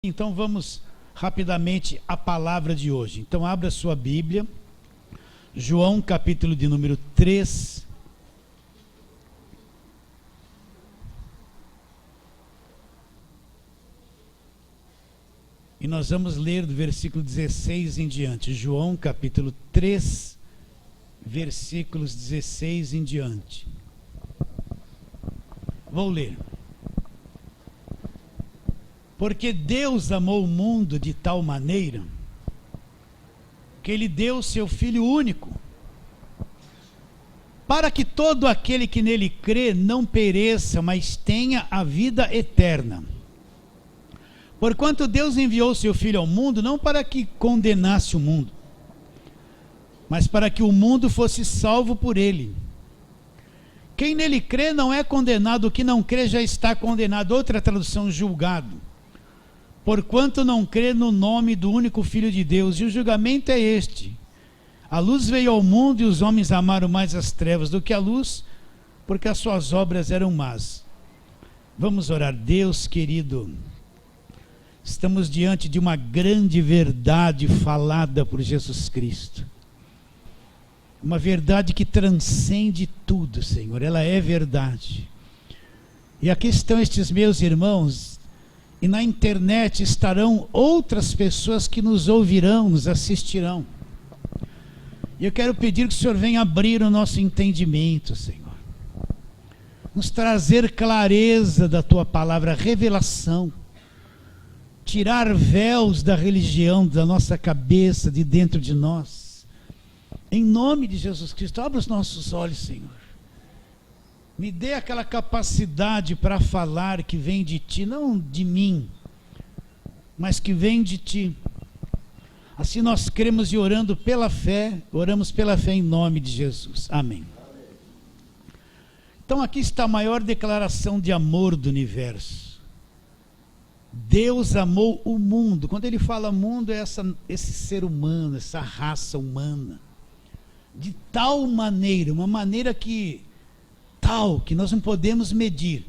Então vamos rapidamente à palavra de hoje. Então abra sua Bíblia, João capítulo de número 3. E nós vamos ler do versículo 16 em diante. João capítulo 3, versículos 16 em diante. Vou ler. Porque Deus amou o mundo de tal maneira que Ele deu seu Filho único, para que todo aquele que nele crê não pereça, mas tenha a vida eterna. Porquanto Deus enviou seu Filho ao mundo, não para que condenasse o mundo, mas para que o mundo fosse salvo por ele. Quem nele crê não é condenado, o que não crê já está condenado. Outra tradução, julgado. Porquanto não crê no nome do único Filho de Deus. E o julgamento é este: a luz veio ao mundo e os homens amaram mais as trevas do que a luz, porque as suas obras eram más. Vamos orar. Deus querido, estamos diante de uma grande verdade falada por Jesus Cristo. Uma verdade que transcende tudo, Senhor. Ela é verdade. E aqui estão estes meus irmãos, e na internet estarão outras pessoas que nos ouvirão, nos assistirão. E eu quero pedir que o Senhor venha abrir o nosso entendimento, Senhor. Nos trazer clareza da Tua palavra, revelação. Tirar véus da religião da nossa cabeça, de dentro de nós. Em nome de Jesus Cristo, abra os nossos olhos, Senhor. Me dê aquela capacidade para falar que vem de Ti, não de mim, mas que vem de Ti. Assim nós cremos e orando pela fé, oramos pela fé em nome de Jesus. Amém. Então aqui está a maior declaração de amor do universo. Deus amou o mundo. Quando ele fala mundo, é esse ser humano, essa raça humana. De tal maneira, uma maneira que nós não podemos medir.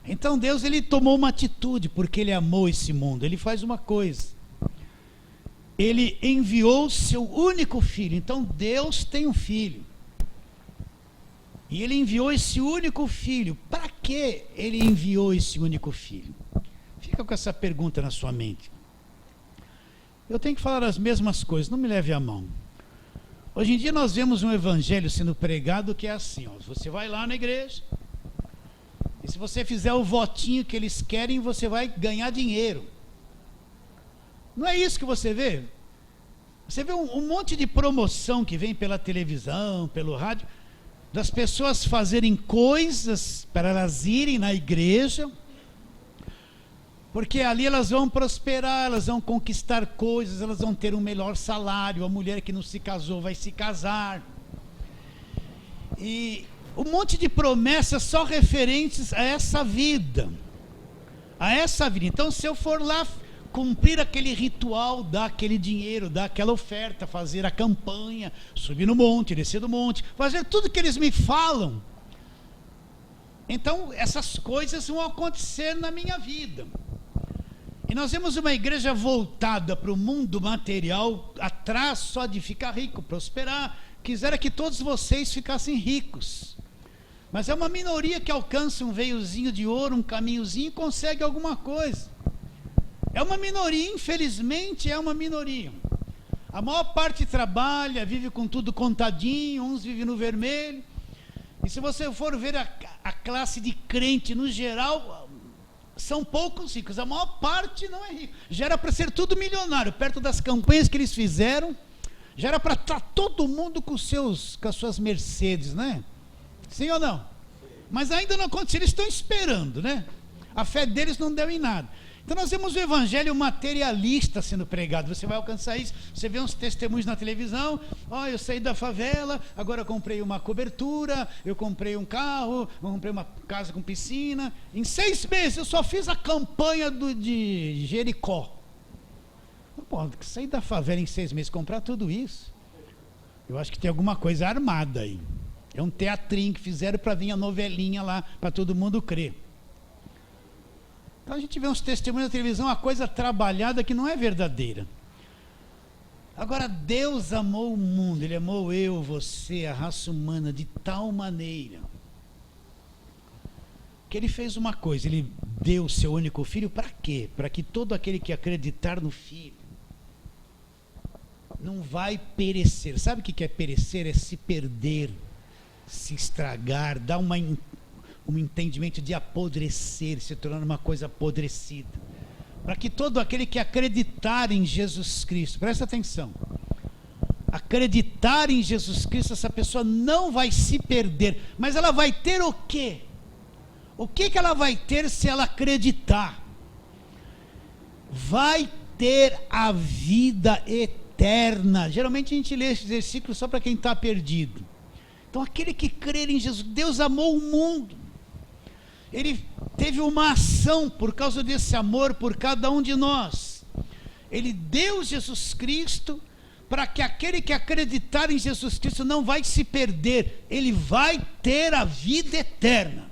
Então Deus, ele tomou uma atitude, porque ele amou esse mundo. Ele faz uma coisa: ele enviou seu único filho. Então Deus tem um filho, e ele enviou esse único filho. Para que ele enviou esse único filho? Fica com essa pergunta na sua mente. Eu tenho que falar as mesmas coisas, não me leve a mão. Hoje em dia nós vemos um evangelho sendo pregado que é assim, ó, você vai lá na igreja, e se você fizer o votinho que eles querem, você vai ganhar dinheiro. Não é isso que você vê? Você vê um monte de promoção que vem pela televisão, pelo rádio, das pessoas fazerem coisas para elas irem na igreja, porque ali elas vão prosperar, elas vão conquistar coisas, elas vão ter um melhor salário, a mulher que não se casou vai se casar. E um monte de promessas só referentes a essa vida. A essa vida. Então, se eu for lá cumprir aquele ritual, dar aquele dinheiro, dar aquela oferta, fazer a campanha, subir no monte, descer do monte, fazer tudo que eles me falam, então essas coisas vão acontecer na minha vida. E nós vemos uma igreja voltada para o mundo material, atrás só de ficar rico, prosperar. Quisera que todos vocês ficassem ricos. Mas é uma minoria que alcança um veiozinho de ouro, um caminhozinho e consegue alguma coisa. É uma minoria, infelizmente é uma minoria. A maior parte trabalha, vive com tudo contadinho, uns vivem no vermelho. E se você for ver a classe de crente no geral, são poucos ricos, a maior parte não é rico. Já era para ser tudo milionário, perto das campanhas que eles fizeram, já era para estar todo mundo com as suas Mercedes, né? Sim ou não? Mas ainda não aconteceu, eles estão esperando, né? A fé deles não deu em nada. Então nós vemos o evangelho materialista sendo pregado. Você vai alcançar isso. Você vê uns testemunhos na televisão. Eu saí da favela, agora eu comprei uma cobertura, eu comprei um carro, eu comprei uma casa com piscina. Em 6 meses eu só fiz a campanha de Jericó. Pô, sair da favela em 6 meses, comprar tudo isso, eu acho que tem alguma coisa armada aí. É um teatrinho que fizeram para vir a novelinha lá, para todo mundo crer. Então a gente vê uns testemunhos na televisão, uma coisa trabalhada que não é verdadeira. Agora, Deus amou o mundo, Ele amou eu, você, a raça humana, de tal maneira, que Ele fez uma coisa, Ele deu o seu único Filho, para quê? Para que todo aquele que acreditar no Filho, não vai perecer. Sabe o que é perecer? É se perder, se estragar, dar um entendimento de apodrecer, se tornar uma coisa apodrecida. Para que todo aquele que acreditar em Jesus Cristo, presta atenção, acreditar em Jesus Cristo, essa pessoa não vai se perder, mas ela vai ter o quê? O que ela vai ter se ela acreditar? Vai ter a vida eterna. Geralmente a gente lê esse versículo só para quem está perdido. Então aquele que crer em Jesus, Deus amou o mundo, Ele teve uma ação por causa desse amor por cada um de nós. Ele deu Jesus Cristo para que aquele que acreditar em Jesus Cristo não vai se perder, ele vai ter a vida eterna.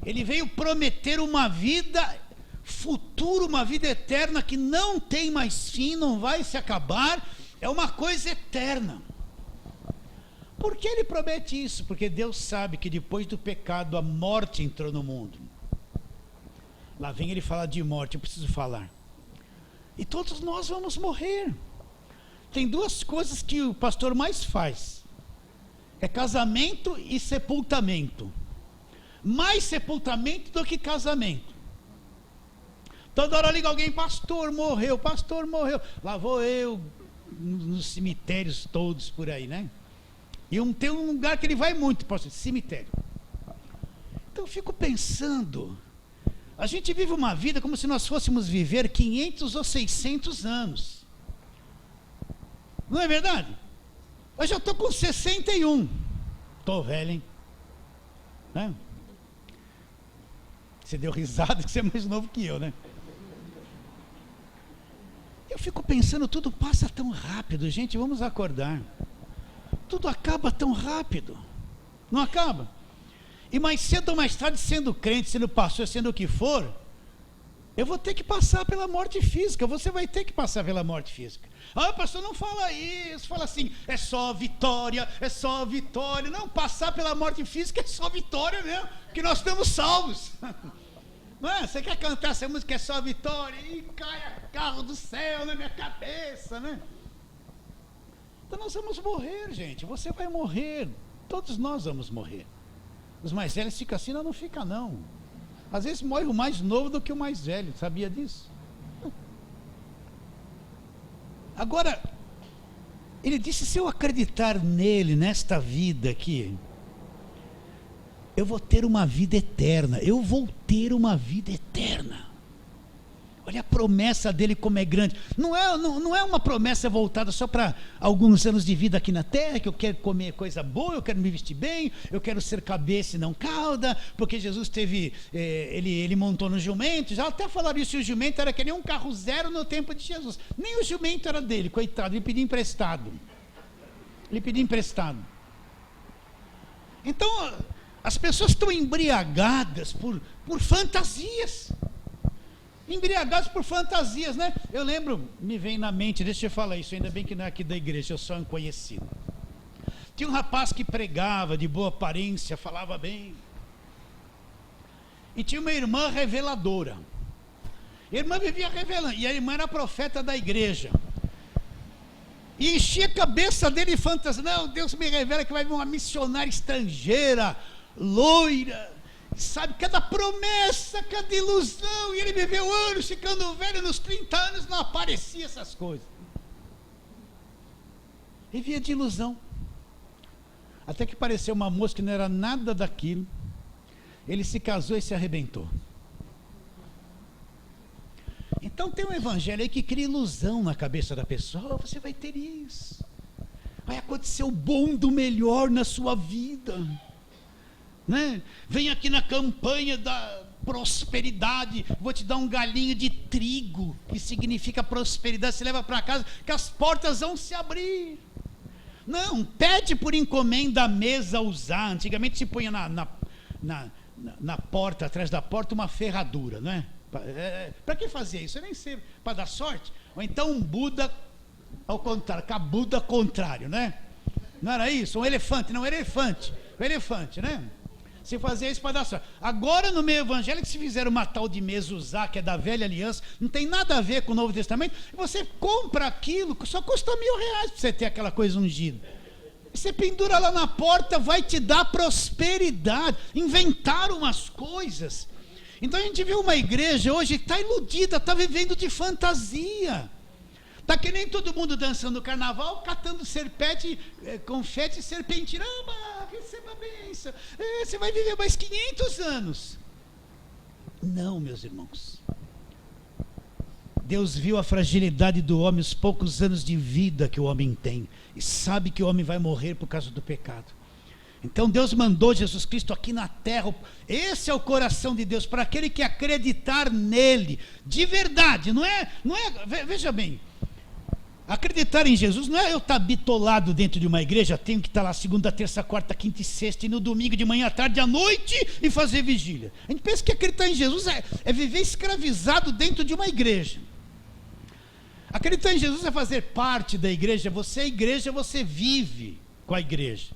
Ele veio prometer uma vida futura, uma vida eterna que não tem mais fim, não vai se acabar, é uma coisa eterna. Por que ele promete isso? Porque Deus sabe que depois do pecado a morte entrou no mundo. Lá vem ele falar de morte, eu preciso falar. E todos nós vamos morrer. Tem duas coisas que o pastor mais faz: é casamento e sepultamento. Mais sepultamento do que casamento. Toda hora liga alguém: pastor morreu, pastor morreu. Lá vou eu nos cemitérios todos por aí, né? E tem um lugar que ele vai muito, pastor, cemitério. Então eu fico pensando, a gente vive uma vida como se nós fôssemos viver 500 ou 600 anos. Não é verdade? Eu já estou com 61. Estou velho, hein? Né? Você deu risada que você é mais novo que eu, né? Eu fico pensando, tudo passa tão rápido, gente, vamos acordar. Tudo acaba tão rápido, não acaba? E mais cedo ou mais tarde, sendo crente, sendo pastor, sendo o que for, eu vou ter que passar pela morte física, você vai ter que passar pela morte física. Ah, pastor, não fala isso, fala assim, é só vitória, é só vitória. Não, passar pela morte física é só vitória mesmo, porque nós estamos salvos. Não é? Você quer cantar essa música, é só vitória, e cai carro do céu na minha cabeça, né? Então nós vamos morrer, gente, você vai morrer, todos nós vamos morrer. Os mais velhos ficam assim, não fica não. Às vezes morre o mais novo do que o mais velho, sabia disso? Agora, ele disse, se eu acreditar nele, nesta vida aqui, eu vou ter uma vida eterna, eu vou ter uma vida eterna. Olha a promessa dele como é grande. Não é uma promessa voltada só para alguns anos de vida aqui na terra, que eu quero comer coisa boa, eu quero me vestir bem, eu quero ser cabeça e não cauda, porque Jesus teve, ele montou no jumento. Já até falaram isso, o jumento era que nem um carro zero no tempo de Jesus. Nem o jumento era dele, coitado, ele pedia emprestado. Então, as pessoas estão embriagadas por fantasias. Embriagados por fantasias, né? Eu lembro, me vem na mente, deixa eu falar isso, ainda bem que não é aqui da igreja, eu sou um conhecido. Tinha um rapaz que pregava, de boa aparência, falava bem. E tinha uma irmã reveladora. A irmã vivia revelando, e a irmã era profeta da igreja. E enchia a cabeça dele de fantasia. Não, Deus me revela que vai vir uma missionária estrangeira, loira, sabe, cada promessa, cada ilusão, e ele viveu anos ficando velho, nos 30 anos não aparecia essas coisas, vivia de ilusão, até que apareceu uma moça que não era nada daquilo, ele se casou e se arrebentou. Então tem um evangelho aí que cria ilusão na cabeça da pessoa, você vai ter isso, vai acontecer o bom do melhor na sua vida, né? Vem aqui na campanha da prosperidade, vou te dar um galinho de trigo, que significa prosperidade, você leva para casa, que as portas vão se abrir. Não, pede por encomenda a mesa a usar. Antigamente se punha na porta, atrás da porta, uma ferradura, não é? Para que fazer isso? Eu nem sei, para dar sorte? Ou então um Buda ao contrário, cabuda contrário, né? Não era isso? Um elefante, não, elefante, né? Se fazia isso para dar sorte. Agora no meio evangélico se fizeram uma tal de mezuzá, que é da velha aliança, não tem nada a ver com o Novo Testamento, você compra aquilo, só custa R$1.000 para você ter aquela coisa ungida. Você pendura lá na porta, vai te dar prosperidade. Inventaram umas coisas. Então a gente vê uma igreja hoje que está iludida, está vivendo de fantasia. Está que nem todo mundo dançando carnaval, catando serpente, confete e serpentina. Receba a bênção. Você vai viver mais 500 anos. Não, meus irmãos. Deus viu a fragilidade do homem, os poucos anos de vida que o homem tem, e sabe que o homem vai morrer por causa do pecado. Então Deus mandou Jesus Cristo aqui na terra. Esse é o coração de Deus, para aquele que acreditar nele, de verdade, não é, veja bem, acreditar em Jesus não é eu estar bitolado dentro de uma igreja, tenho que estar lá segunda, terça, quarta, quinta e sexta, e no domingo de manhã, à tarde, à noite, e fazer vigília. A gente pensa que acreditar em Jesus é viver escravizado dentro de uma igreja. Acreditar em Jesus é fazer parte da igreja. Você é igreja, você vive com a igreja.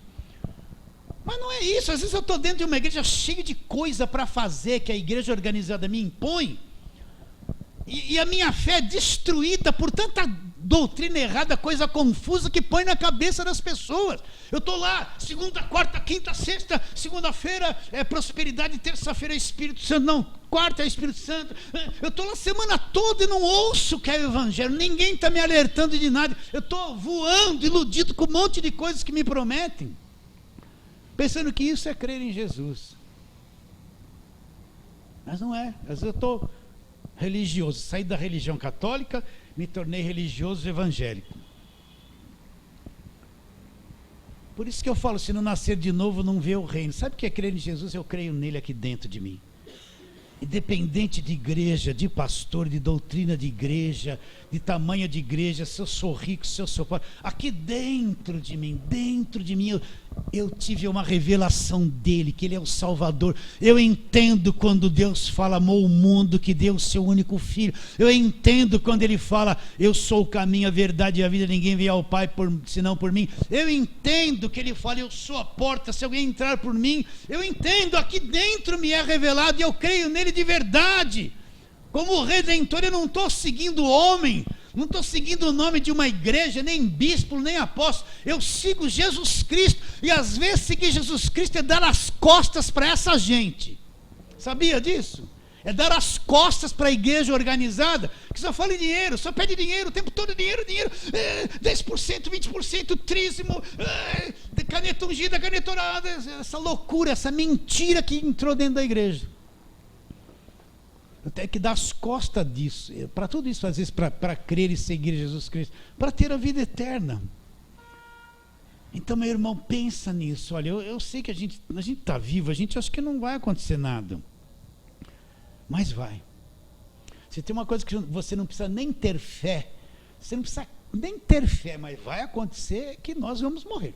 Mas não é isso. Às vezes eu estou dentro de uma igreja cheia de coisa para fazer, que a igreja organizada me impõe, e a minha fé é destruída por tanta doutrina errada, coisa confusa que põe na cabeça das pessoas. Eu estou lá, segunda, quarta, quinta, sexta, segunda-feira é prosperidade, terça-feira é Espírito Santo, não, quarta é Espírito Santo. Eu estou lá a semana toda e não ouço o que é o Evangelho, ninguém está me alertando de nada. Eu estou voando, iludido com um monte de coisas que me prometem, pensando que isso é crer em Jesus. Mas não é. Às vezes eu estou religioso, saí da religião católica, me tornei religioso evangélico. Por isso que eu falo, se não nascer de novo, não vê o reino. Sabe o que é crer em Jesus? Eu creio nele aqui dentro de mim. Independente de igreja, de pastor, de doutrina de igreja, de tamanho de igreja, se eu sou rico, se eu sou pobre, aqui dentro de mim, eu tive uma revelação dele, que ele é o Salvador. Eu entendo quando Deus fala, amou o mundo, que deu o seu único filho. Eu entendo quando ele fala, eu sou o caminho, a verdade e a vida, ninguém vem ao Pai senão por mim. Eu entendo que ele fala, eu sou a porta, se alguém entrar por mim. Eu entendo, aqui dentro me é revelado, e eu creio nele de verdade. Como Redentor, eu não estou seguindo homem, não estou seguindo o nome de uma igreja, nem bispo, nem apóstolo. Eu sigo Jesus Cristo. E às vezes seguir Jesus Cristo é dar as costas para essa gente. Sabia disso? É dar as costas para a igreja organizada, que só fala em dinheiro, só pede dinheiro o tempo todo, dinheiro, 10%, 20%, trízimo, caneta ungida, caneta orada, essa loucura, essa mentira que entrou dentro da igreja. Eu tenho que dar as costas disso, para tudo isso, às vezes, para crer e seguir Jesus Cristo, para ter a vida eterna. Então, meu irmão, pensa nisso. Olha, eu sei que a gente está vivo, a gente acha que não vai acontecer nada, mas vai. Você tem uma coisa que você não precisa nem ter fé, você não precisa nem ter fé, mas vai acontecer que nós vamos morrer.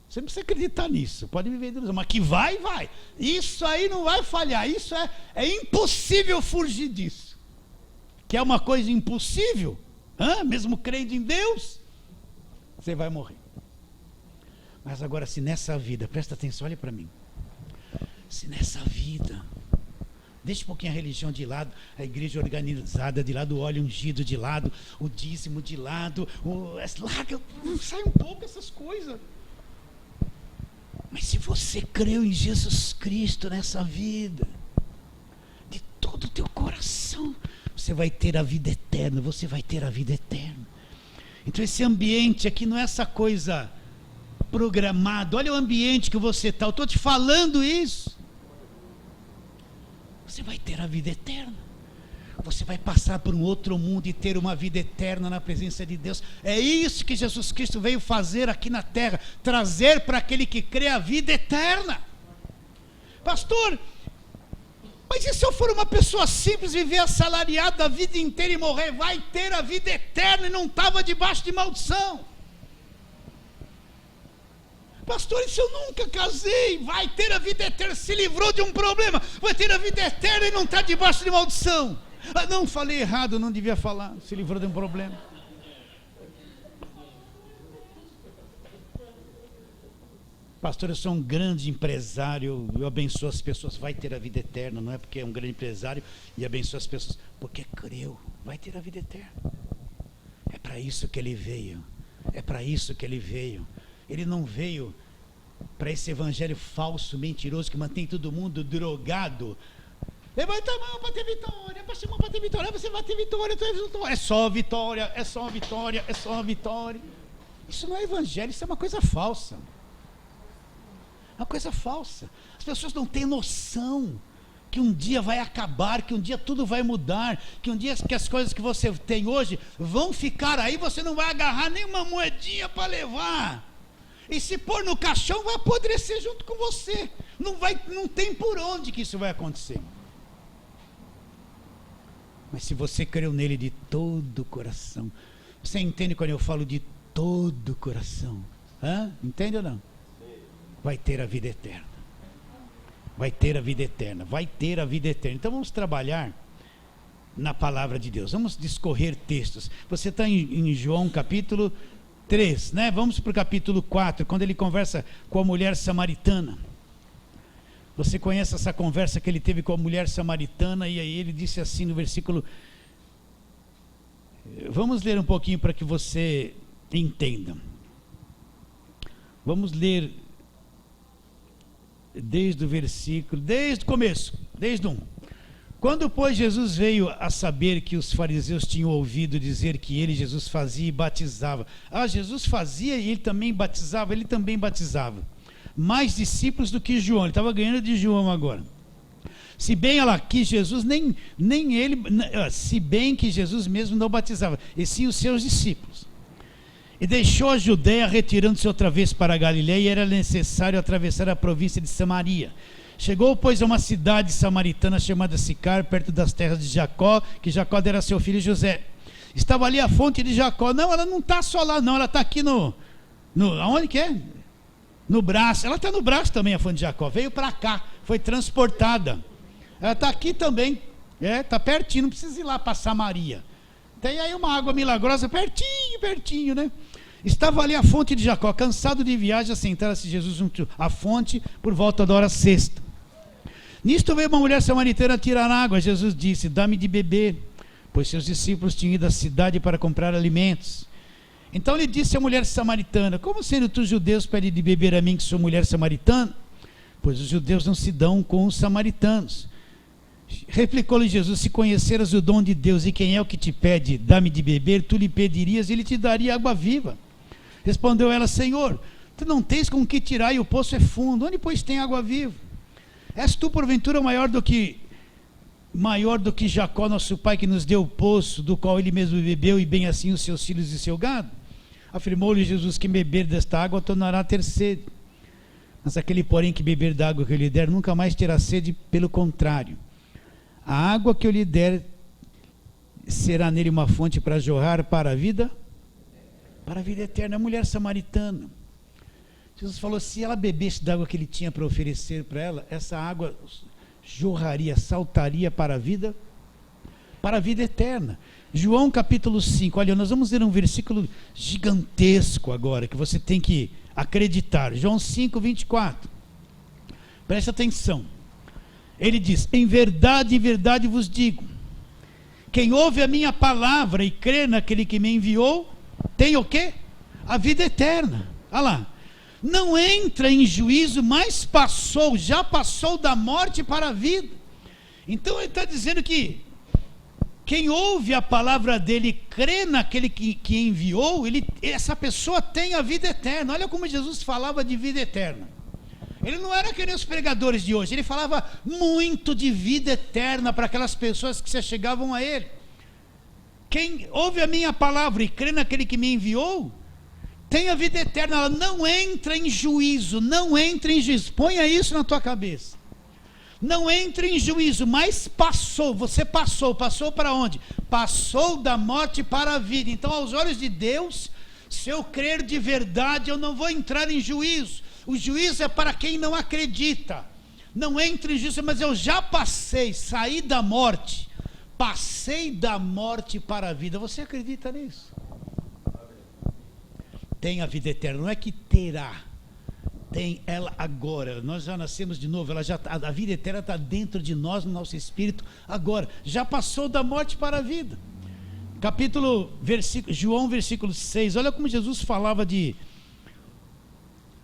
Você não precisa acreditar nisso, pode viver de ilusão, mas que vai. Isso aí não vai falhar, isso é impossível fugir disso. Que é uma coisa impossível, mesmo crendo em Deus, você vai morrer. Mas agora, se nessa vida, presta atenção, olha para mim, se nessa vida, deixa um pouquinho a religião de lado, a igreja organizada de lado, o óleo ungido de lado, o dízimo de lado, larga, sai um pouco essas coisas. Mas se você creu em Jesus Cristo nessa vida, de todo o teu coração, você vai ter a vida eterna, você vai ter a vida eterna. Então esse ambiente aqui não é essa coisa programada, olha o ambiente que você está, eu estou te falando isso. Você vai ter a vida eterna. Você vai passar por um outro mundo e ter uma vida eterna na presença de Deus. É isso que Jesus Cristo veio fazer aqui na terra, trazer para aquele que crê a vida eterna. Pastor, mas e se eu for uma pessoa simples, viver assalariado a vida inteira e morrer? Vai ter a vida eterna e não estava debaixo de maldição. Pastor, e se eu nunca casei? Vai ter a vida eterna, se livrou de um problema, vai ter a vida eterna e não está debaixo de maldição. Ah, não, falei errado, não devia falar, se livrou de um problema. Pastor, eu sou um grande empresário, eu abençoo as pessoas, vai ter a vida eterna, não é porque é um grande empresário e abençoa as pessoas, porque creu, vai ter a vida eterna. É para isso que ele veio, é para isso que ele veio. Ele não veio para esse evangelho falso, mentiroso, que mantém todo mundo drogado. Levanta a mão para ter vitória, baixa a mão para ter vitória, você vai ter vitória, é só vitória, é só vitória, é só vitória. Isso não é evangelho, isso é uma coisa falsa. Uma coisa falsa. As pessoas não têm noção que um dia vai acabar, que um dia tudo vai mudar, que um dia que as coisas que você tem hoje vão ficar aí, você não vai agarrar nenhuma moedinha para levar. E se pôr no caixão, vai apodrecer junto com você. Não tem por onde que isso vai acontecer. Mas se você creu nele de todo o coração, você entende quando eu falo de todo o coração? Entende ou não? Vai ter a vida eterna. Vai ter a vida eterna. Vai ter a vida eterna. Então vamos trabalhar na palavra de Deus. Vamos discorrer textos. Você está em João capítulo 3, né? Vamos para o capítulo 4, quando ele conversa com a mulher samaritana. Você conhece essa conversa que ele teve com a mulher samaritana, e aí ele disse assim no versículo... Vamos ler um pouquinho para que você entenda. Vamos ler desde o versículo, desde o começo, desde 1. Quando, pois, Jesus veio a saber que os fariseus tinham ouvido dizer que ele, Jesus, fazia e batizava. Jesus fazia e ele também batizava, mais discípulos do que João, ele estava ganhando de João agora. Se bem que Jesus se bem que Jesus mesmo não batizava, e sim os seus discípulos. E deixou a Judeia, retirando-se outra vez para a Galileia, e era necessário atravessar a província de Samaria. Chegou, pois, a uma cidade samaritana chamada Sicar, perto das terras de Jacó, que Jacó dera a seu filho José. Estava ali a fonte de Jacó. Não, ela não está só lá, não, ela está aqui aonde que é? No braço, ela está no braço também, a fonte de Jacó, veio para cá, foi transportada. Ela está aqui também, está pertinho, não precisa ir lá para Samaria. Tem aí uma água milagrosa, pertinho, né? Estava ali a fonte de Jacó, cansado de viagem, assentara-se Jesus junto à fonte, por volta da hora sexta. Nisto veio uma mulher samaritana tirar água. Jesus disse: dá-me de beber, pois seus discípulos tinham ido à cidade para comprar alimentos. Então lhe disse a mulher samaritana: como sendo tu judeus pede de beber a mim, que sou mulher samaritana? Pois os judeus não se dão com os samaritanos. Replicou-lhe Jesus: se conheceras o dom de Deus e quem é o que te pede, dá-me de beber, tu lhe pedirias e ele te daria água viva. Respondeu ela: Senhor, tu não tens com que tirar e o poço é fundo, onde pois tem água viva? És tu porventura maior do que Jacó nosso pai, que nos deu o poço, do qual ele mesmo bebeu, e bem assim os seus filhos e seu gado? Afirmou-lhe Jesus: quem beber desta água tornará a ter sede, mas aquele porém que beber da água que eu lhe der nunca mais terá sede, pelo contrário, a água que eu lhe der será nele uma fonte para jorrar para a vida eterna. A mulher samaritana, Jesus falou: se ela bebesse da água que ele tinha para oferecer para ela, essa água jorraria, saltaria para a vida eterna. João capítulo 5, olha, nós vamos ler um versículo gigantesco agora, que você tem que acreditar. João 5, 24, presta atenção. Ele diz: em verdade vos digo, quem ouve a minha palavra e crê naquele que me enviou, tem o quê? A vida eterna. Olha lá, não entra em juízo, mas já passou da morte para a vida. Então ele está dizendo que quem ouve a palavra dele, crê naquele que enviou, essa pessoa tem a vida eterna. Olha como Jesus falava de vida eterna. Ele não era que nem os pregadores de hoje, ele falava muito de vida eterna para aquelas pessoas que se chegavam a ele. Quem ouve a minha palavra e crê naquele que me enviou, tem a vida eterna. Ela não entra em juízo, ponha isso na tua cabeça. Não entra em juízo, mas você passou para onde? Passou da morte para a vida. Então, aos olhos de Deus, se eu crer de verdade, eu não vou entrar em juízo. O juízo é para quem não acredita. Não entre em juízo, mas eu já passei, saí da morte, passei da morte para a vida. Você acredita nisso? Tem a vida eterna, não é que terá, tem ela agora. Nós já nascemos de novo, a vida eterna está dentro de nós, no nosso espírito, agora. Já passou da morte para a vida. João versículo 6, olha como Jesus falava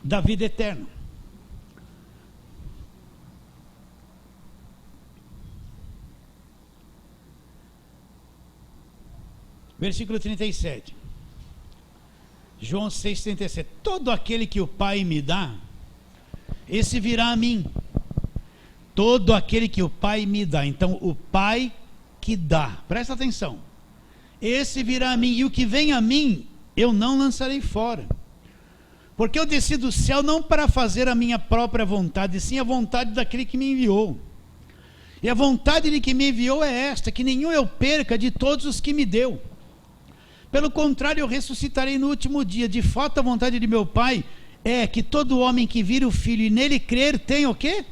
da vida eterna. Versículo 37. João 6,37. Todo aquele que o Pai me dá, esse virá a mim. Todo aquele que o Pai me dá. Então, o Pai que dá. Presta atenção. Esse virá a mim. E o que vem a mim, eu não lançarei fora. Porque eu desci do céu não para fazer a minha própria vontade, sim a vontade daquele que me enviou. E a vontade de que me enviou é esta, que nenhum eu perca de todos os que me deu. Pelo contrário, eu ressuscitarei no último dia. De fato, a vontade de meu Pai é que todo homem que vira o Filho e nele crer, tenha o quê?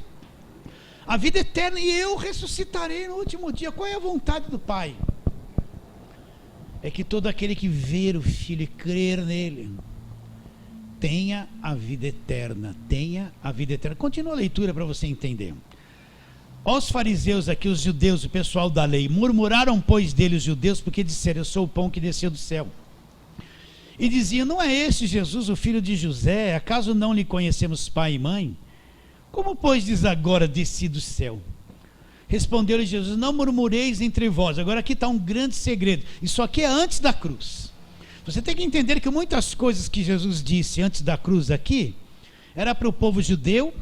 A vida eterna, e eu ressuscitarei no último dia. Qual é a vontade do Pai? É que todo aquele que ver o Filho e crer nele, tenha a vida eterna. Tenha a vida eterna. Continua a leitura para você entender. Os fariseus aqui, os judeus, o pessoal da lei, murmuraram, pois, dele os judeus, porque disseram, eu sou o pão que desceu do céu. E diziam, não é este Jesus, o filho de José? Acaso não lhe conhecemos pai e mãe? Como, pois, diz agora, desci do céu? Respondeu-lhe Jesus, não murmureis entre vós. Agora aqui está um grande segredo. Isso aqui é antes da cruz. Você tem que entender que muitas coisas que Jesus disse antes da cruz aqui, era para o povo judeu,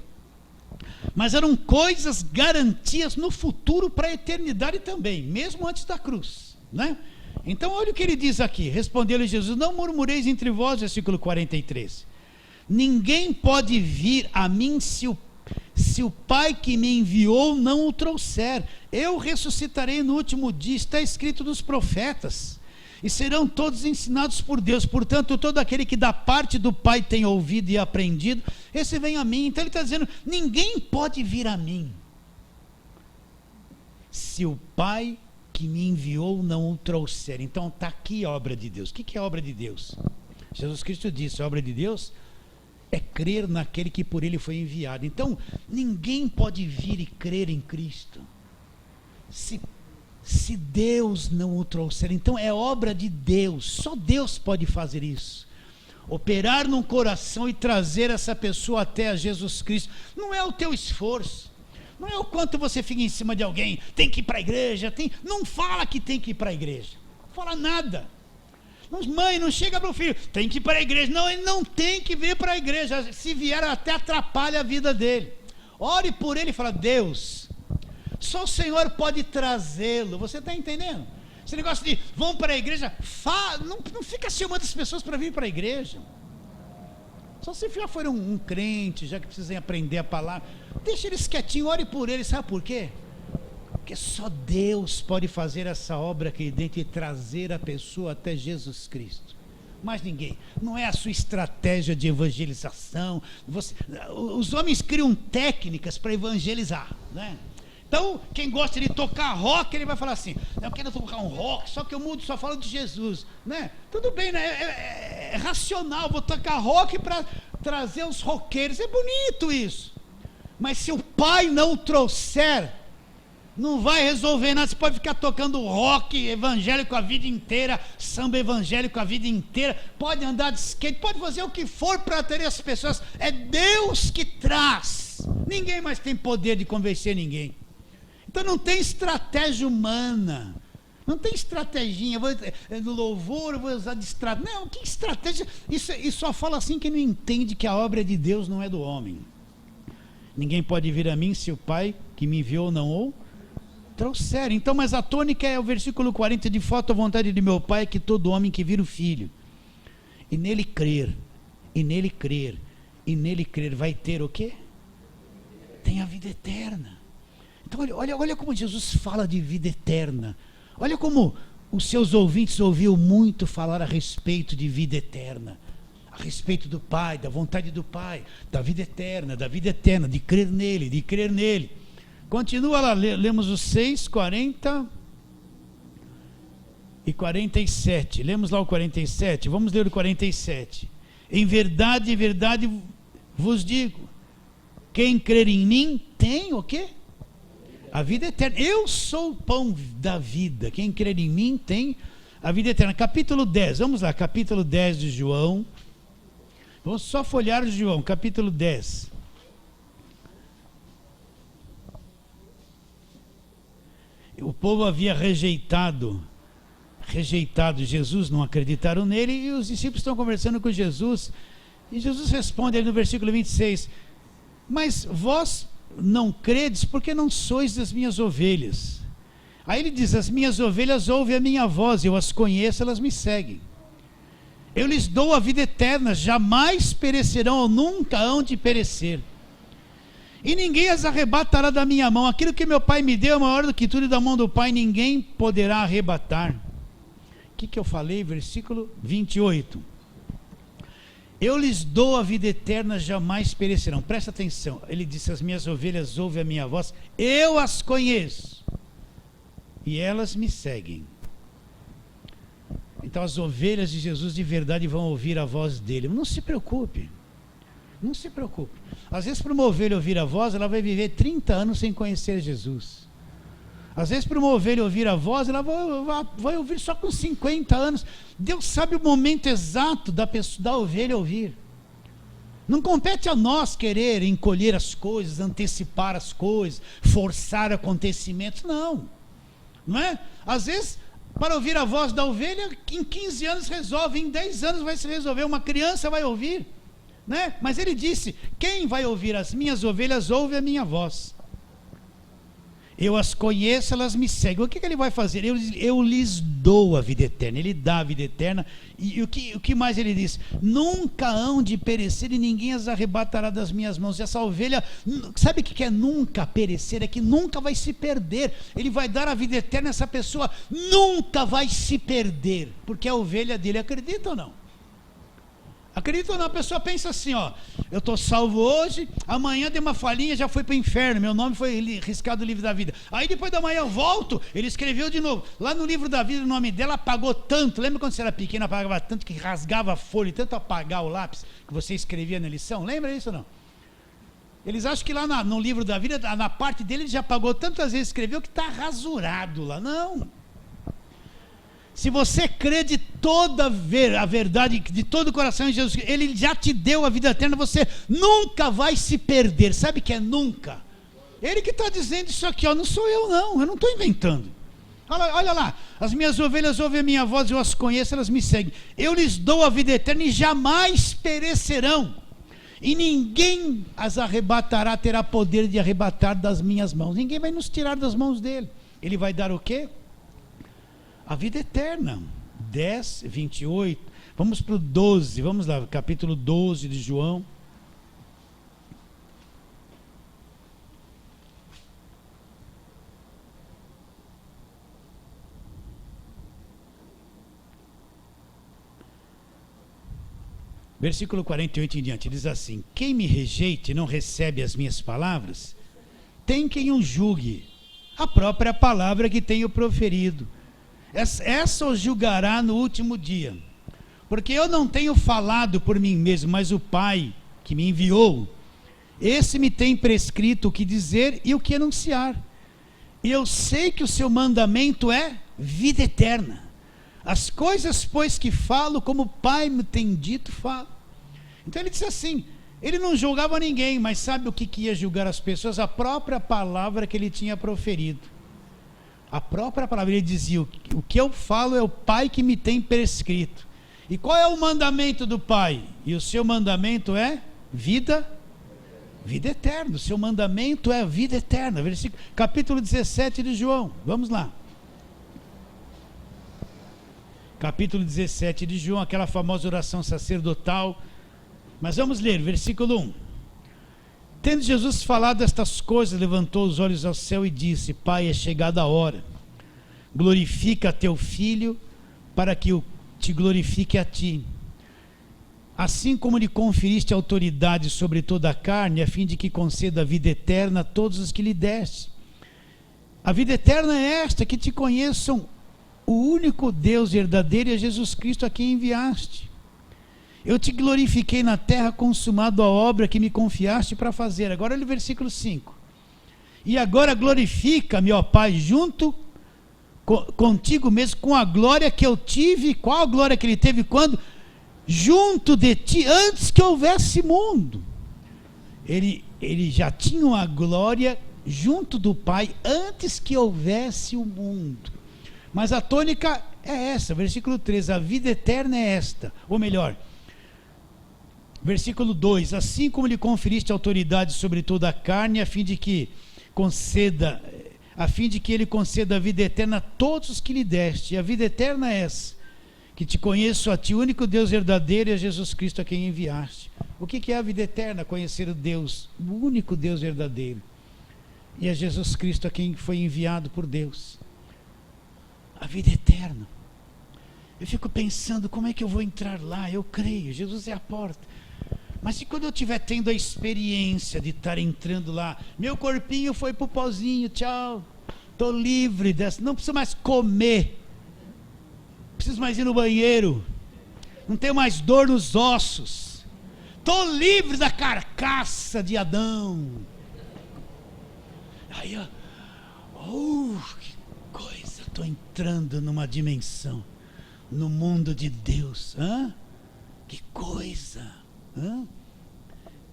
mas eram coisas garantias no futuro para a eternidade também, mesmo antes da cruz, né? Então olha o que ele diz aqui, respondeu-lhe Jesus, não murmureis entre vós, versículo 43, ninguém pode vir a mim se o Pai que me enviou não o trouxer, eu ressuscitarei no último dia, está escrito nos profetas, e serão todos ensinados por Deus. Portanto, todo aquele que da parte do Pai tem ouvido e aprendido, esse vem a mim. Então ele está dizendo, ninguém pode vir a mim se o Pai que me enviou não o trouxer. Então está aqui a obra de Deus. O que é a obra de Deus? Jesus Cristo disse, a obra de Deus é crer naquele que por ele foi enviado. Então ninguém pode vir e crer em Cristo se Deus não o trouxer. Então é obra de Deus, só Deus pode fazer isso, operar num coração e trazer essa pessoa até a Jesus Cristo. Não é o teu esforço, não é o quanto você fica em cima de alguém, tem que ir para a igreja, não fala que tem que ir para a igreja, não fala nada. Mãe, não chega para o filho, tem que ir para a igreja. Não, ele não tem que vir para a igreja, se vier até atrapalha a vida dele. Ore por ele e fala, Deus, só o Senhor pode trazê-lo. Você está entendendo? Esse negócio de vão para a igreja, não fica chamando as pessoas para vir para a igreja. Só se já foram um crente, já que precisam aprender a palavra, deixa eles quietinhos, ore por eles. Sabe por quê? Porque só Deus pode fazer essa obra aqui dentro e trazer a pessoa até Jesus Cristo. Mais ninguém. Não é a sua estratégia de evangelização. Os homens criam técnicas para evangelizar, né? Então, quem gosta de tocar rock, ele vai falar assim, eu quero tocar um rock, só que o mundo só fala de Jesus, né? Tudo bem, né? É racional, vou tocar rock para trazer os roqueiros, é bonito isso. Mas se o Pai não o trouxer, não vai resolver nada. Você pode ficar tocando rock evangélico a vida inteira, samba evangélico a vida inteira, pode andar de skate, pode fazer o que for para ter as pessoas, é Deus que traz, ninguém mais tem poder de convencer ninguém. Então não tem estratégia humana, não tem estratégia, no louvor eu vou usar de estratégia, não, que estratégia, isso só fala assim quem não entende que a obra é de Deus, não é do homem. Ninguém pode vir a mim se o Pai que me enviou não o trouxer. Então, mas a tônica é o versículo 40, de fato a vontade de meu Pai é que todo homem que vira o Filho, e nele crer, vai ter o quê? Tem a vida eterna. Então olha como Jesus fala de vida eterna, olha como os seus ouvintes ouviram muito falar a respeito de vida eterna. a respeito do Pai, da vontade do Pai, da vida eterna, de crer nele. Continua lá, lemos os 6, 40 e 47. Lemos lá o 47, vamos ler o 47. Em verdade vos digo, quem crer em mim tem o quê? A vida eterna. Eu sou o pão da vida. Quem crer em mim tem a vida eterna. Capítulo 10, vamos lá, capítulo 10 de João. Vamos só folhear de João, capítulo 10. O povo havia rejeitado Jesus, não acreditaram nele, e os discípulos estão conversando com Jesus, e Jesus responde ali no versículo 26, mas vós não credes porque não sois das minhas ovelhas. Aí ele diz, as minhas ovelhas ouvem a minha voz, eu as conheço, elas me seguem. Eu lhes dou a vida eterna, jamais perecerão ou nunca hão de perecer. E ninguém as arrebatará da minha mão. Aquilo que meu Pai me deu é maior do que tudo, e da mão do Pai ninguém poderá arrebatar. O que eu falei? Versículo 28. Eu lhes dou a vida eterna, jamais perecerão. Presta atenção. Ele disse, as minhas ovelhas ouvem a minha voz, eu as conheço, e elas me seguem. Então as ovelhas de Jesus de verdade vão ouvir a voz dele. Não se preocupe. Não se preocupe. Às vezes para uma ovelha ouvir a voz, ela vai viver 30 anos sem conhecer Jesus. Às vezes para uma ovelha ouvir a voz, ela vai ouvir só com 50 anos. Deus sabe o momento exato da ovelha ouvir. Não compete a nós querer encolher as coisas, antecipar as coisas, forçar acontecimentos. Não é? Às vezes, para ouvir a voz da ovelha, em 15 anos resolve, em 10 anos vai se resolver, uma criança vai ouvir, né? Mas ele disse, quem vai ouvir as minhas ovelhas, ouve a minha voz. Eu as conheço, elas me seguem. O que ele vai fazer? Eu lhes dou a vida eterna. Ele dá a vida eterna. E o que mais ele diz? Nunca hão de perecer e ninguém as arrebatará das minhas mãos. E essa ovelha, sabe o que é nunca perecer? É que nunca vai se perder. Ele vai dar a vida eterna, essa pessoa nunca vai se perder. Porque a ovelha dele, acredita ou não? Acredita ou não? A pessoa pensa assim, eu estou salvo hoje, amanhã dei uma falhinha, já fui para o inferno, meu nome foi riscado do livro da vida. Aí depois da manhã eu volto, ele escreveu de novo, lá no livro da vida o nome dela apagou tanto, lembra quando você era pequeno, apagava tanto que rasgava a folha, tanto apagar o lápis que você escrevia na lição, lembra isso ou não? Eles acham que lá no livro da vida, na parte dele, ele já apagou tantas vezes, escreveu que está rasurado lá, não. Se você crê de toda a verdade, de todo o coração em Jesus, ele já te deu a vida eterna, você nunca vai se perder. Sabe o que é nunca? Ele que está dizendo isso aqui, não sou eu não estou inventando. Olha lá, as minhas ovelhas ouvem a minha voz, eu as conheço, elas me seguem. Eu lhes dou a vida eterna e jamais perecerão. E ninguém as arrebatará, terá poder de arrebatar das minhas mãos. Ninguém vai nos tirar das mãos dele. Ele vai dar o quê? A vida eterna. 10, 28. Vamos para o 12. Vamos lá, capítulo 12 de João. Versículo 48 em diante, diz assim: quem me rejeite e não recebe as minhas palavras, tem quem o julgue, a própria palavra que tenho proferido. Essa o julgará no último dia, porque eu não tenho falado por mim mesmo, mas o Pai que me enviou, esse me tem prescrito o que dizer e o que anunciar. E eu sei que o seu mandamento é vida eterna. As coisas, pois, que falo, como o Pai me tem dito, falo. Então ele disse assim, ele não julgava ninguém, mas sabe o que ia julgar as pessoas? A própria palavra que ele tinha proferido. A própria palavra, ele dizia, o que eu falo é o Pai que me tem prescrito. E qual é o mandamento do Pai? E o seu mandamento é vida eterna. O seu mandamento é vida eterna. Versículo, capítulo 17 de João, vamos lá. Capítulo 17 de João, aquela famosa oração sacerdotal. Mas vamos ler, versículo 1. Tendo Jesus falado estas coisas, levantou os olhos ao céu e disse: Pai, é chegada a hora. Glorifica teu Filho, para que te glorifique a ti. assim como lhe conferiste autoridade sobre toda a carne, a fim de que conceda a vida eterna a todos os que lhe deste. A vida eterna é esta, que te conheçam o único Deus verdadeiro e a Jesus Cristo a quem enviaste. Eu te glorifiquei na terra, consumado a obra que me confiaste para fazer. Agora olha o versículo 5. E agora glorifica-me, ó Pai, junto contigo mesmo, com a glória que eu tive. Qual a glória que ele teve quando? Junto de ti, antes que houvesse mundo. Ele já tinha uma glória junto do Pai, antes que houvesse o mundo. Mas a tônica é essa, versículo 3, a vida eterna é esta, ou melhor, versículo 2, assim como lhe conferiste autoridade sobre toda a carne, a fim de que ele conceda a vida eterna a todos os que lhe deste. E a vida eterna é essa, que te conheço a ti, único Deus verdadeiro, e a Jesus Cristo a quem enviaste. O que é a vida eterna? Conhecer o Deus, o único Deus verdadeiro, e a Jesus Cristo a quem foi enviado por Deus. A vida eterna. Eu fico pensando, como é que eu vou entrar lá? Eu creio, Jesus é a porta. Mas e quando eu estiver tendo a experiência de estar entrando lá, meu corpinho foi pro pozinho, tchau, estou livre dessa, não preciso mais comer, não preciso mais ir no banheiro, não tenho mais dor nos ossos, estou livre da carcaça de Adão. Aí, que coisa, estou entrando numa dimensão, no mundo de Deus. Que coisa!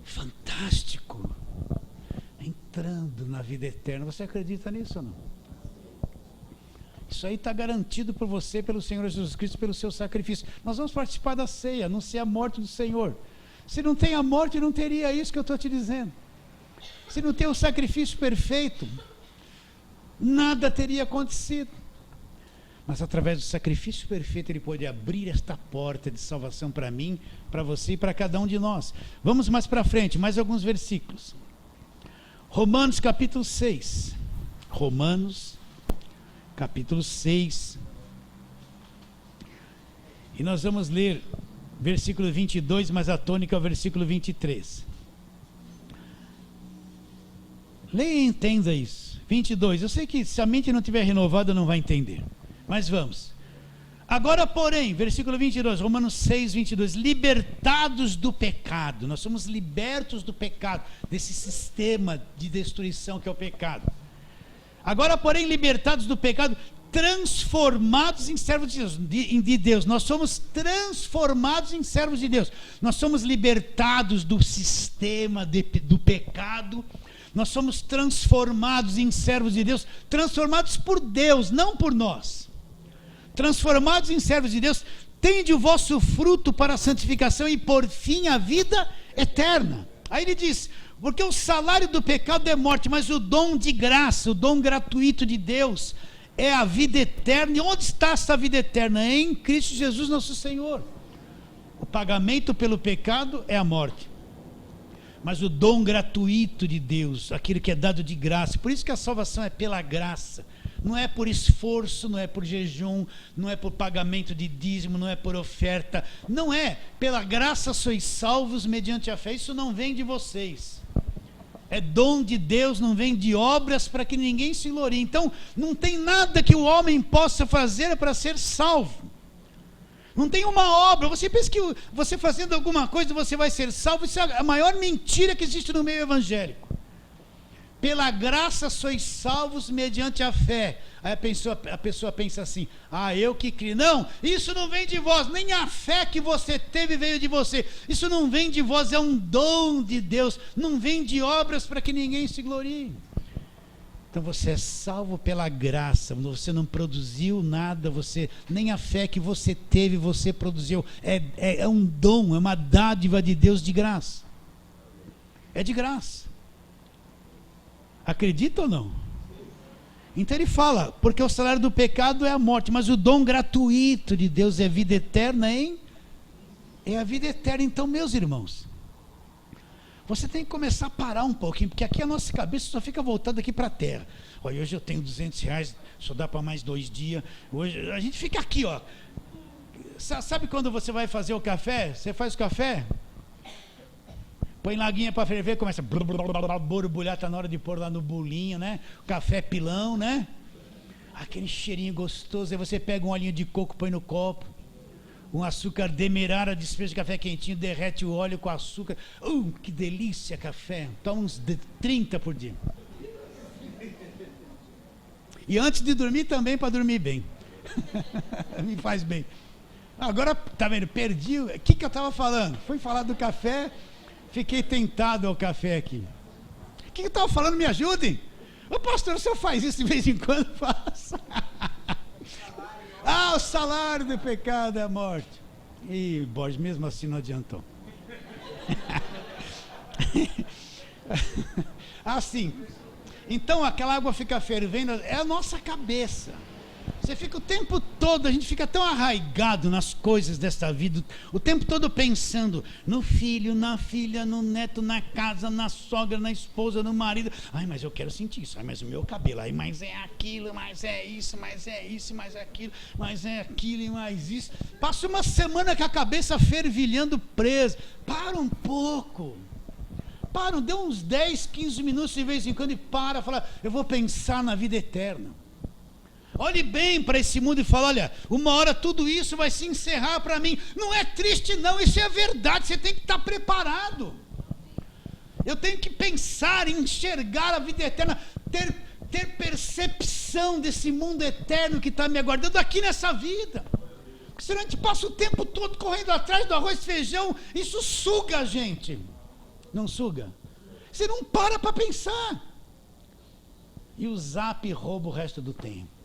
Fantástico, entrando na vida eterna. Você acredita nisso ou não? Isso aí está garantido por você, pelo Senhor Jesus Cristo, pelo seu sacrifício. Nós vamos participar da ceia, anunciar a morte do Senhor. Se não tem a morte, não teria isso que eu estou te dizendo. Se não tem o sacrifício perfeito, nada teria acontecido. Mas através do sacrifício perfeito, ele pode abrir esta porta de salvação para mim, para você e para cada um de nós. Vamos mais para frente, mais alguns versículos. Romanos capítulo 6. Romanos capítulo 6. E nós vamos ler versículo 22, mas a tônica é o versículo 23. Leia e entenda isso. 22. Eu sei que se a mente não estiver renovada, não vai entender. Mas vamos. Agora, porém, versículo 22, Romanos 6, 22, libertados do pecado. Nós somos libertos do pecado, desse sistema de destruição que é o pecado. Agora, porém, libertados do pecado, transformados em servos de Deus. Nós somos transformados em servos de Deus. Nós somos libertados do sistema do pecado. Nós somos transformados em servos de Deus, transformados por Deus, não por nós. Transformados em servos de Deus, tende o vosso fruto para a santificação e por fim a vida eterna. Aí ele diz, porque o salário do pecado é morte, mas o dom de graça, o dom gratuito de Deus é a vida eterna. E onde está essa vida eterna? Em Cristo Jesus nosso Senhor. O pagamento pelo pecado é a morte, mas o dom gratuito de Deus, aquilo que é dado de graça. Por isso que a salvação é pela graça. Não é por esforço, não é por jejum, não é por pagamento de dízimo, não é por oferta. Não é. Pela graça sois salvos mediante a fé. Isso não vem de vocês. É dom de Deus, não vem de obras para que ninguém se glorie. Então, não tem nada que o homem possa fazer para ser salvo. Não tem uma obra. Você pensa que você fazendo alguma coisa você vai ser salvo? Isso é a maior mentira que existe no meio evangélico. Pela graça sois salvos mediante a fé. Aí a pessoa pensa assim, eu que criei. Não, isso não vem de vós, nem a fé que você teve veio de você. Isso não vem de vós, é um dom de Deus. Não vem de obras para que ninguém se glorie. Então você é salvo pela graça. Você não produziu nada, nem a fé que você teve você produziu. É um dom, é uma dádiva de Deus de graça. É de graça. Acredita ou não? Então ele fala, porque o salário do pecado é a morte, mas o dom gratuito de Deus é vida eterna, é a vida eterna. Então, meus irmãos, você tem que começar a parar um pouquinho, porque aqui a nossa cabeça só fica voltada aqui para a terra. Olha, hoje eu tenho R$200, só dá para mais 2 dias. Hoje a gente fica aqui, Sabe quando você vai fazer o café? Você faz o café, põe na aguinha para ferver, começa a borbulhar, está na hora de pôr lá no bolinho, né? Café pilão, né? Aquele cheirinho gostoso. Aí você pega um olhinho de coco, põe no copo, um açúcar demerara, despeja de café quentinho, derrete o óleo com açúcar. Que delícia café. Toma uns 30 por dia. E antes de dormir também, para dormir bem. Me faz bem. Agora, tá vendo, perdi. O que eu estava falando? Fui falar do café, fiquei tentado ao café aqui. O que eu estava falando? Me ajudem. Ô pastor, o senhor faz isso de vez em quando? Faça. O salário do pecado é a morte. E Borges, mesmo assim não adiantou. Assim, então aquela água fica fervendo, é a nossa cabeça. Você fica o tempo todo, a gente fica tão arraigado nas coisas desta vida, o tempo todo pensando no filho, na filha, no neto, na casa, na sogra, na esposa, no marido. Ai, mas eu quero sentir isso. Ai, mas o meu cabelo. Ai, mas é aquilo, mas é isso, mas é isso, mas é aquilo, mas é aquilo e mais isso. Passa uma semana com a cabeça fervilhando presa. Para um pouco. Dê uns 10, 15 minutos de vez em quando e fala, eu vou pensar na vida eterna. Olhe bem para esse mundo e fala, olha, uma hora tudo isso vai se encerrar para mim. Não é triste não, isso é verdade, você tem que estar preparado. Eu tenho que pensar, enxergar a vida eterna, ter percepção desse mundo eterno que está me aguardando aqui nessa vida. Porque senão a gente passa o tempo todo correndo atrás do arroz e feijão, isso suga a gente. Não suga? Você não para pensar. E o zap rouba o resto do tempo.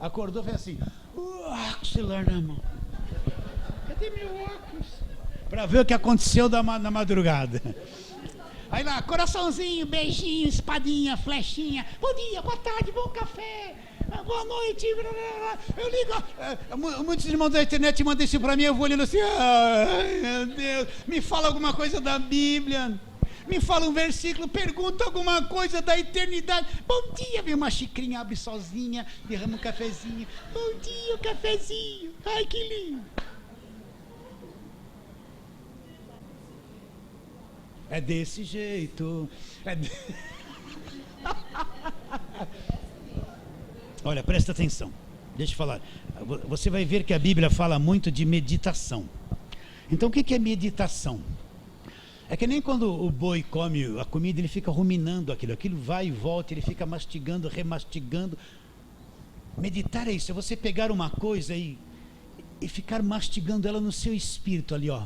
Acordou, fez assim, celular na mão. Cadê meu óculos? Para ver o que aconteceu na madrugada. Aí lá, coraçãozinho, beijinho, espadinha, flechinha. Bom dia, boa tarde, bom café. Boa noite. Eu ligo. Muitos irmãos da internet mandam isso para mim, eu vou olhando assim, ai meu Deus, me fala alguma coisa da Bíblia. Me fala um versículo, pergunta alguma coisa da eternidade. Bom dia, vem uma xicrinha, abre sozinha, derrama um cafezinho. Bom dia, o cafezinho. Ai, que lindo. É desse jeito. Olha, presta atenção. Deixa eu falar. Você vai ver que a Bíblia fala muito de meditação. Então, o que é meditação? É que nem quando o boi come a comida, ele fica ruminando aquilo vai e volta, ele fica mastigando, remastigando. Meditar é isso, é você pegar uma coisa e ficar mastigando ela no seu espírito ali, ó.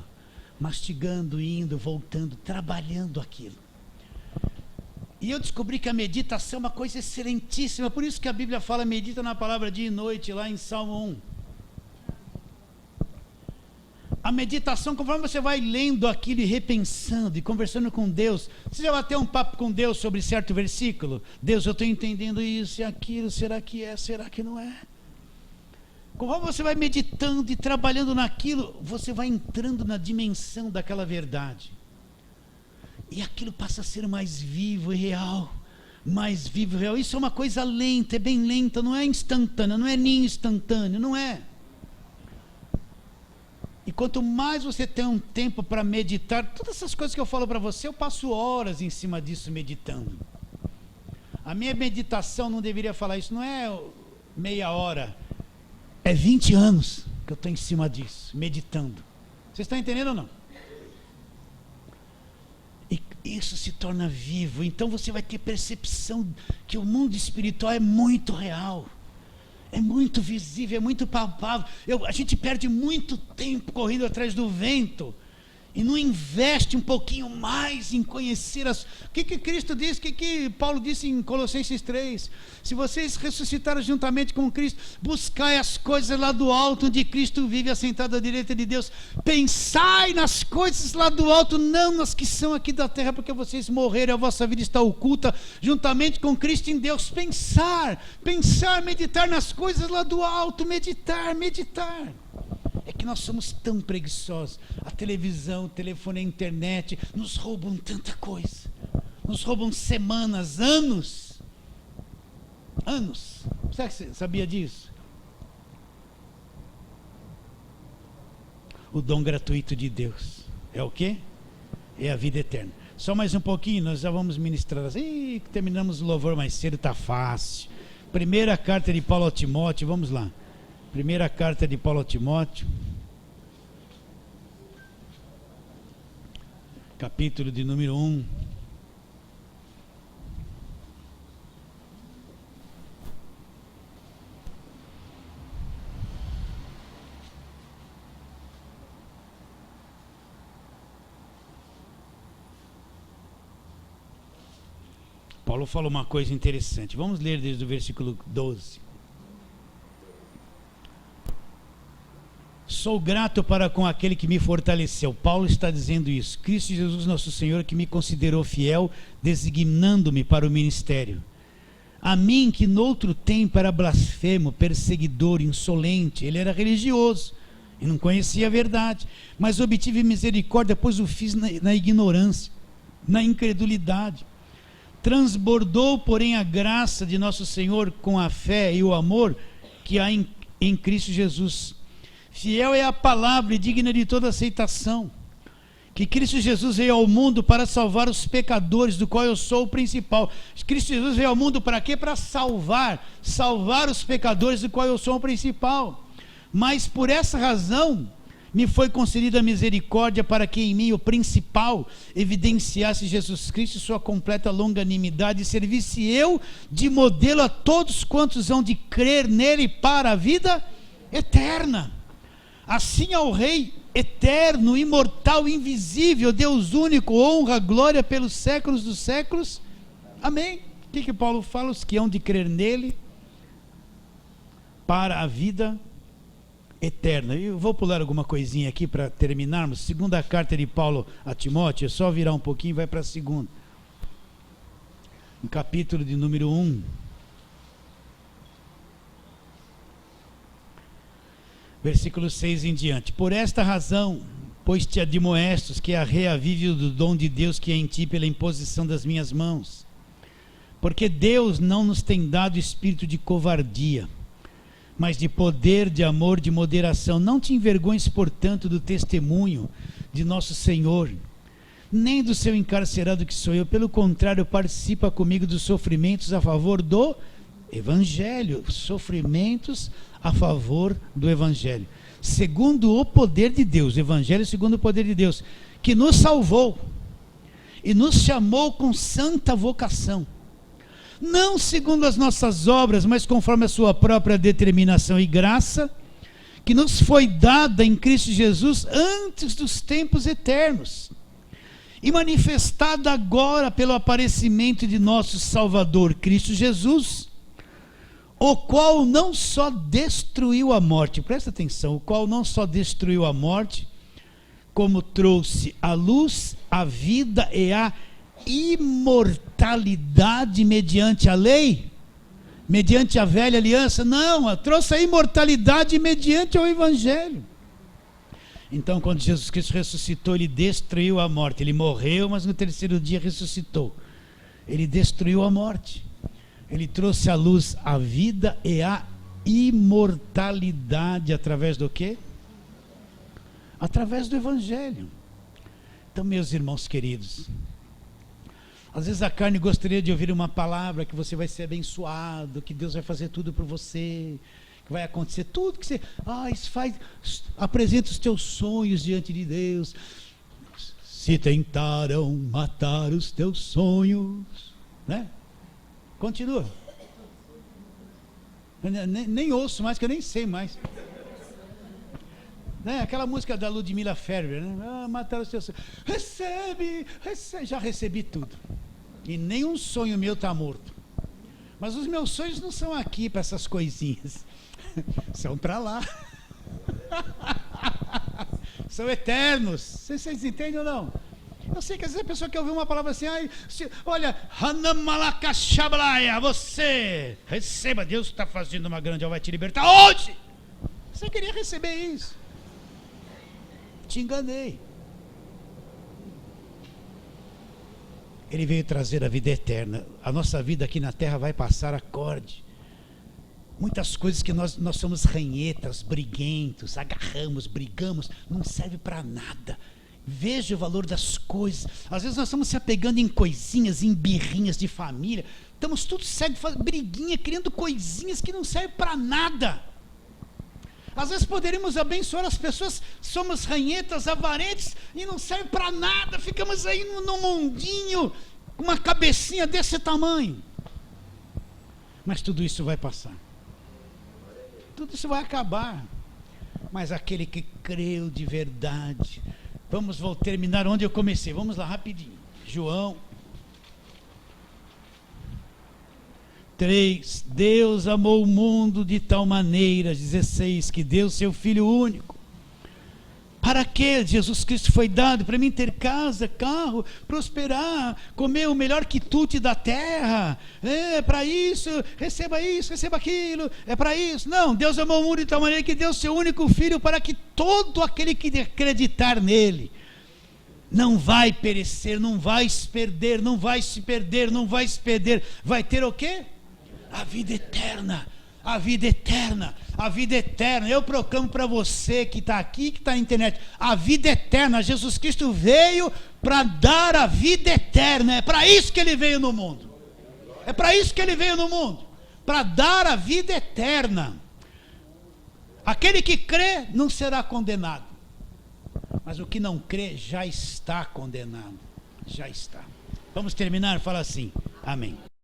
Mastigando, indo, voltando, trabalhando aquilo. E eu descobri que a meditação é uma coisa excelentíssima, por isso que a Bíblia fala, medita na palavra dia e noite, lá em Salmo 1. A meditação, conforme você vai lendo aquilo e repensando e conversando com Deus, você já vai ter um papo com Deus sobre certo versículo. Deus, eu estou entendendo isso e aquilo, será que é, será que não é? Conforme você vai meditando e trabalhando naquilo, você vai entrando na dimensão daquela verdade. E aquilo passa a ser mais vivo e real. Mais vivo e real. Isso é uma coisa lenta, é bem lenta, não é instantânea, não é nem instantâneo, não é. E quanto mais você tem um tempo para meditar, todas essas coisas que eu falo para você, eu passo horas em cima disso meditando. A minha meditação, não deveria falar isso, não é meia hora, é 20 anos que eu estou em cima disso, meditando. Vocês estão entendendo ou não? E isso se torna vivo, então você vai ter percepção que o mundo espiritual é muito real. É muito visível, é muito palpável. A gente perde muito tempo correndo atrás do vento e não investe um pouquinho mais em conhecer o que Cristo diz, o que Paulo disse em Colossenses 3, se vocês ressuscitaram juntamente com Cristo, buscai as coisas lá do alto, onde Cristo vive assentado à direita de Deus, pensai nas coisas lá do alto, não nas que são aqui da terra, porque vocês morreram, a vossa vida está oculta, juntamente com Cristo em Deus. Pensar, meditar nas coisas lá do alto, meditar. É que nós somos tão preguiçosos. A televisão, o telefone, a internet nos roubam tanta coisa, nos roubam semanas, anos. Anos. Será que você sabia disso? O dom gratuito de Deus é o quê? É a vida eterna. Só mais um pouquinho, nós já vamos ministrar. Terminamos o louvor mais cedo, está fácil. Primeira carta de Paulo a Timóteo, vamos lá. Primeira carta de Paulo a Timóteo, capítulo de número 1. Paulo fala uma coisa interessante. Vamos ler desde o versículo 12. Sou grato para com aquele que me fortaleceu. Paulo está dizendo isso. Cristo Jesus nosso Senhor, que me considerou fiel, designando-me para o ministério. A mim, que noutro tempo era blasfemo, perseguidor, insolente, ele era religioso e não conhecia a verdade, mas obtive misericórdia, pois o fiz na ignorância, na incredulidade. Transbordou, porém, a graça de nosso Senhor com a fé e o amor que há em Cristo Jesus. Fiel é a palavra e digna de toda aceitação, que Cristo Jesus veio ao mundo para salvar os pecadores, do qual eu sou o principal. Cristo Jesus veio ao mundo para quê? Para salvar os pecadores, do qual eu sou o principal. Mas por essa razão me foi concedida a misericórdia, para que em mim o principal evidenciasse Jesus Cristo e sua completa longanimidade, e servisse eu de modelo a todos quantos hão de crer nele para a vida eterna. Assim ao Rei eterno, imortal, invisível, Deus único, honra, glória pelos séculos dos séculos. Amém. O que Paulo fala? Os que hão de crer nele para a vida eterna. Eterna. Eu vou pular alguma coisinha aqui para terminarmos. Segunda carta de Paulo a Timóteo, é só virar um pouquinho e vai para a segunda. No capítulo de número 1. Versículo 6 em diante. Por esta razão, pois te admoestos que a reavive do dom de Deus que é em ti pela imposição das minhas mãos. Porque Deus não nos tem dado espírito de covardia, mas de poder, de amor, de moderação. Não te envergonhes, portanto, do testemunho de nosso Senhor, nem do seu encarcerado que sou eu. Pelo contrário, participa comigo dos sofrimentos a favor do Evangelho. Sofrimentos a favor do Evangelho, segundo o poder de Deus. Evangelho segundo o poder de Deus, que nos salvou e nos chamou com santa vocação, não segundo as nossas obras, mas conforme a sua própria determinação e graça, que nos foi dada em Cristo Jesus antes dos tempos eternos, e manifestada agora pelo aparecimento de nosso Salvador, Cristo Jesus, o qual não só destruiu a morte, presta atenção, o qual não só destruiu a morte, como trouxe à luz a vida e a imortalidade mediante a lei, mediante a velha aliança. Não, trouxe a imortalidade mediante o Evangelho. Então, quando Jesus Cristo ressuscitou, ele destruiu a morte. Ele morreu, mas no terceiro dia ressuscitou. Ele destruiu a morte. Ele trouxe à luz a vida e a imortalidade através do quê? Através do Evangelho. Então, meus irmãos queridos, às vezes a carne gostaria de ouvir uma palavra que você vai ser abençoado, que Deus vai fazer tudo por você, que vai acontecer tudo que você... apresenta os teus sonhos diante de Deus. Se tentaram matar os teus sonhos, né? Continua. Nem ouço mais, que eu nem sei mais. Né? Aquela música da Ludmilla Ferber, né? Mataram os teus sonhos. Recebe, já recebi tudo. E nenhum sonho meu está morto. Mas os meus sonhos não são aqui para essas coisinhas. São para lá. São eternos. Vocês entendem ou não? Eu sei que às vezes a pessoa quer ouvir uma palavra assim, olha, Hanamalakashabalaya, você receba, Deus está fazendo uma grande obra, vai te libertar hoje. Você queria receber isso. Te enganei. Ele veio trazer a vida eterna. A nossa vida aqui na terra vai passar, acorde. Muitas coisas que nós somos ranhetas, briguentos, agarramos, brigamos, não serve para nada. Veja o valor das coisas. Às vezes nós estamos se apegando em coisinhas, em birrinhas de família. Estamos tudo cegos, briguinha, criando coisinhas que não servem para nada. Às vezes poderíamos abençoar as pessoas, somos ranhetas, avarentes, e não serve para nada, ficamos aí no mundinho, com uma cabecinha desse tamanho. Mas tudo isso vai passar. Tudo isso vai acabar. Mas aquele que creu de verdade, vamos terminar onde eu comecei, vamos lá rapidinho. João 3, Deus amou o mundo de tal maneira, 16, que deu seu Filho único. Para que Jesus Cristo foi dado? Para mim ter casa, carro, prosperar, comer o melhor quitute da terra. É para isso, receba aquilo, é para isso. Não, Deus amou o mundo de tal maneira que deu seu único Filho para que todo aquele que acreditar nele não vai perecer, não vai se perder, não vai se perder, não vai se perder. Vai ter o quê? A vida eterna, a vida eterna, a vida eterna. Eu proclamo para você que está aqui, que está na internet, a vida eterna. Jesus Cristo veio para dar a vida eterna. É para isso que ele veio no mundo. É para isso que ele veio no mundo, para dar a vida eterna. Aquele que crê não será condenado, mas o que não crê já está condenado. Já está. Vamos terminar? Fala assim, amém.